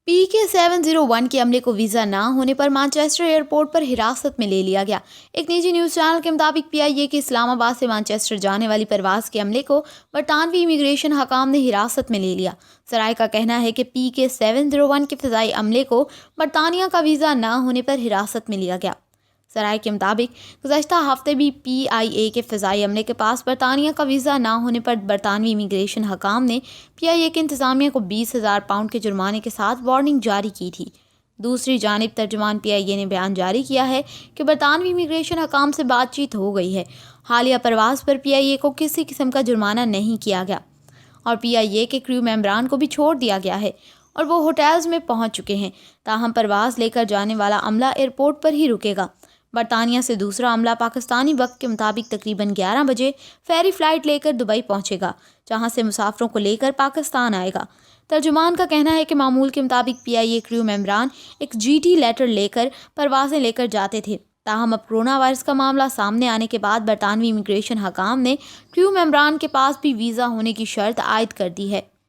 PK-701 के अमले को वीज़ा ना होने पर मैनचेस्टर एयरपोर्ट पर हिरासत में ले लिया गया। एक निजी न्यूज़ चैनल के मुताबिक PIA के इस्लामाबाद से मैनचेस्टर जाने वाली परवाज़ के अमले को बरतानवी इमिग्रेशन हकाम ने हिरासत में ले लिया। सराय का कहना है कि PK-701 के फ़िज़ाई अमले को बरतानिया का वीज़ा ना होने पर हिरासत में लिया गया। सराय के मुताबिक गुज़श्ता हफ्ते भी PIA के फ़िज़ाई अमले के पास बरतानिया का वीज़ा ना होने पर बरतानवी इमिग्रेशन हकाम ने PIA के इंतज़ामिया को 20,000 पाउंड के जुर्माने के साथ वार्निंग जारी की थी। दूसरी जानिब तर्जुमान PIA ने बयान जारी किया है कि बरतानवी इमिग्रेशन हकाम से बातचीत हो गई है। हालिया परवाज़ पर PIA को किसी किस्म का जुर्माना नहीं किया गया और PIA के क्रू मेंबरान को भी छोड़ दिया गया है और वो होटल्स में पहुंच चुके हैं। ताहम परवाज़ लेकर जाने वाला अमला एयरपोर्ट पर ही रुकेगा। बरतानिया से दूसरा अमला पाकिस्तानी वक्त के मुताबिक तकरीबन 11 बजे फेरी फ़्लाइट लेकर दुबई पहुंचेगा, जहां से मुसाफिरों को लेकर पाकिस्तान आएगा। तर्जुमान का कहना है कि मामूल के मुताबिक PIA क्रू मेंबरान एक GT लेटर लेकर परवाज़ें लेकर जाते थे। ताहम अब कोरोना वायरस का मामला सामने आने के बाद बरतानवी इमिग्रेशन हकाम ने क्रू मेंबरान के पास भी वीज़ा होने की शर्त आयद कर दी है।